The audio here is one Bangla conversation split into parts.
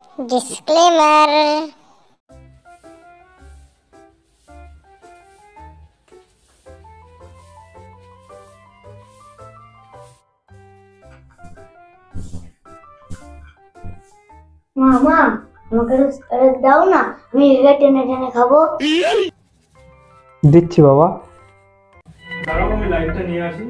ডিসক্লেমার। মামা আমাকে দাও না, আমি এটা টেনে টেনে খাবো। দিচ্ছি বাবা। দাঁড়াও আমি লাইটটা নিয়ে আসি।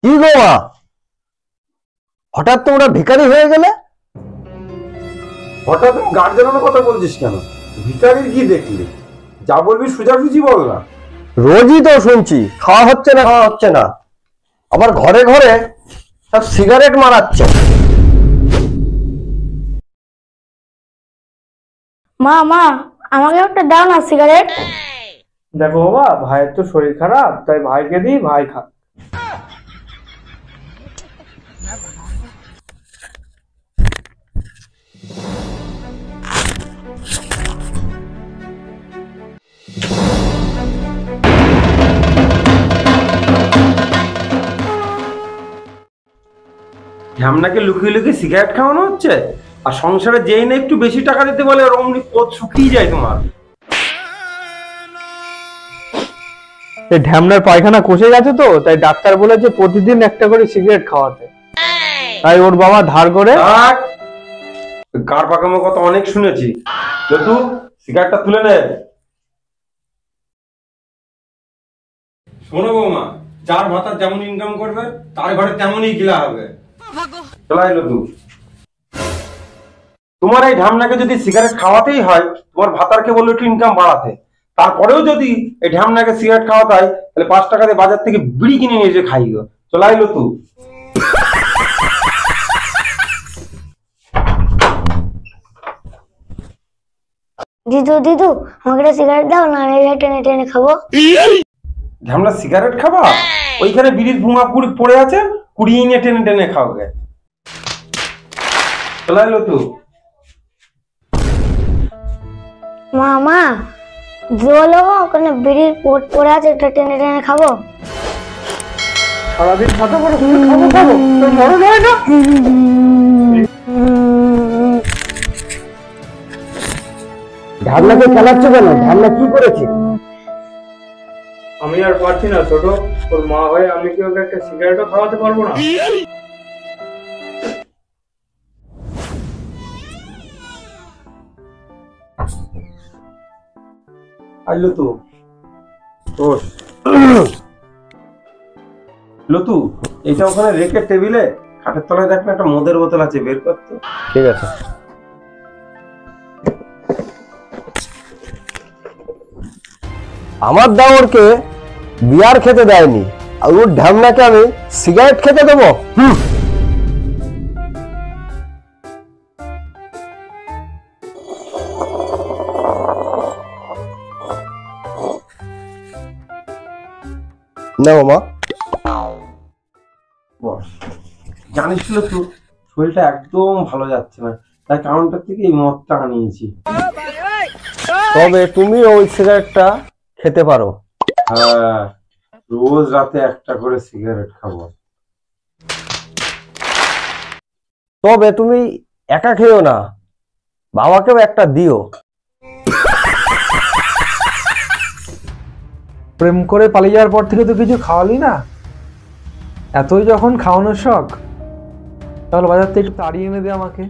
কি গো মা, হঠাৎ তোমরা ভিখারি হয়ে গেলে? হঠাৎ গার্জেনের কথা বলছিস কেন? ভিখারির কি দেখলি? যা বলবি সোজাসুজি বল না। রোজই তো শুনছি খাওয়া হচ্ছে না খাওয়া হচ্ছে না, আবার ঘরে ঘরে সব সিগারেট মারাচ্ছে। মা মা আমাকে একটা দাও না সিগারেট। দেখো বাবা, ভাইয়ের তো শরীর খারাপ, তাই ভাইকে দিই, ভাই খা। ঢ্যামনাকে লুকিয়ে লুকিয়ে সিগারেট খাওয়ানো হচ্ছে, আর সংসারে যেই না একটু বেশি টাকা দিতে বলে আর অমনি পথ শুকিয়ে যায় তোমার। এই ঢ্যামনার পায়খানা কষে গেছে তো, তাই ডাক্তার বলেছে প্রতিদিন একটা করে সিগারেট খাওয়াতে। তাই ওর বাবা ধার করে। গার পাকানোর কথা অনেক শুনেছি। যতু সিগারেটটা তুলে নে। শোনো বৌমা, যার ভাতা যেমন ইনকাম করবে তার ঘরে তেমনই গিলা হবে। চলাই লতু, তোমার এই ঢামনাকে যদি সিগারেট খাওয়াতেই হয়, তোমার ভাতারকে বললো একটু ইনকাম বাড়াতে, তারপরেও যদি এই ঢামনাকে সিগারেট খাওয়াতে হয়, তাহলে 5 টাকা দিয়ে বাজার থেকে বিড়ি কিনে নিয়ে এসে খাইও। চলাই লতু। দিদু দিদু আমাকে একটা সিগারেট দাও না, আমি এটা টেনে টেনে খাবো। ঢামনা সিগারেট খাবা? ওইখানে বিড়ির ভুঙা পড়ে আছে, কুড়িয়ে নিয়ে টেনে টেনে খাওগে। চলাই লতু। মা মা বলো ওখানে বিড়ির পোট পড়ে আছে, এটা টেনে টেনে খাবো। সারাদিন খাতা পড়ে খাবো খাবো, তোর মরণ হয় না? ঢামনাকে খেলাচ্ছ কেন? ঢামনা কি করেছে? আমি আর পারছি না ছোট, তোর মা হয়ে আমি কি ওকে একটা সিগারেটও খাওয়াতে পারবো না? আই লতু, তোর লতু, এটা ওখানে রেখে টেবিলে খাটের তলায় দেখ না, একটা মদের বোতল আছে, বের করতো। ঠিক আছে। আমার দাওরকে বিয়ার খেতে দেয়নি, আর ওর ঢামনাকে আমি সিগারেট খেতে দেবো? না মা। বস, জানিস লতু, শরীরটা একদম ভালো যাচ্ছে না, তাই কাউন্টার থেকে এই মদটা আনিয়েছি। তবে তুমি ওই সিগারেটটা খেতে পারো। হ্যাঁ, রোজ রাতে একটা করে সিগারেট খাবো। তবে তুমি একা খেও না, বাবাকেও একটা দিও। প্রেম করে পালিয়ে যাওয়ার পর থেকে তো কিছু খাওয়ালি না, এতই যখন খাওয়ানোর শখ, তাহলে বাজার থেকে একটু তাড়িয়ে এনে দে আমাকে।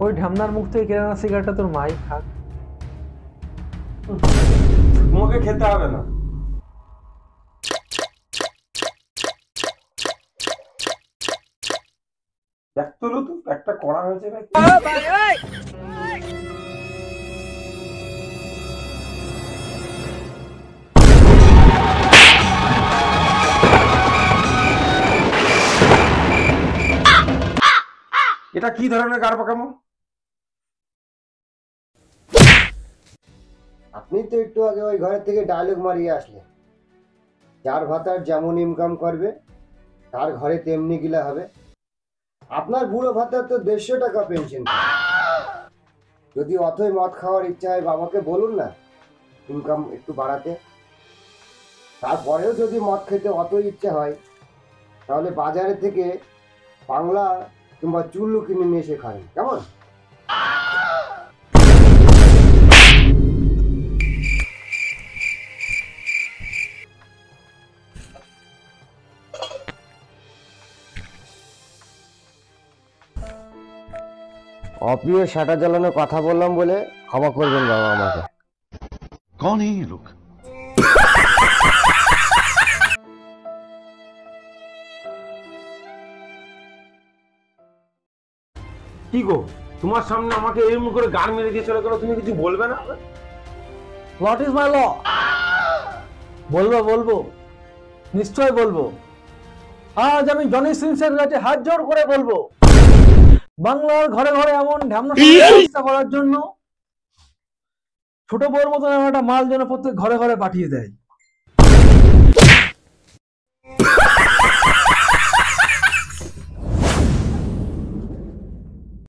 ওই ঢামনার মুখ থেকে কেনা না সিগারেটটা তোর মাই খাক। তোমাকে খেতে হবে না। দেখ তো লতু, একটা করা হয়েছে নাকি? এটা কি ধরনের গার পাকামো? আপনি তো একটু আগে ওই ঘরের থেকে ডায়লগ মারিয়ে আসলেন, যার ভাতার যেমন ইনকাম করবে তার ঘরে তেমনি গিলা হবে। আপনার বুড়ো ভাতার তো 150 টাকা পেনশন। যদি অতই মদ খাওয়ার ইচ্ছা হয় বাবাকে বলুন না ইনকাম একটু বাড়াতে। তারপরেও যদি মদ খেতে অতই ইচ্ছা হয় তাহলে বাজারে থেকে বাংলা কিংবা চুল্লু কিনে নিয়ে এসে খান, কেমন? অপ্রিয় শাটা জ্বালানোর কথা বললাম বলে ক্ষমা করবেন বাবা আমাকে। कौन है ये लोग? কি গো, তোমার সামনে আমাকে এরকম করে গান মেরে দিয়ে চলে গেল, তুমি কিছু বলবে না? হোয়াট ইজ মাই ল? বলবো বলবো, নিশ্চয় বলবো। আজ আমি জনি সিনসের কাছে হাত জোড় করে বলবো, বাংলার ঘরে ঘরে এমন ঢ্যামনা চেষ্টা করার জন্য ছোট বউর মতন এমন একটা মাল যেন প্রত্যেক ঘরে ঘরে পাঠিয়ে দেয়।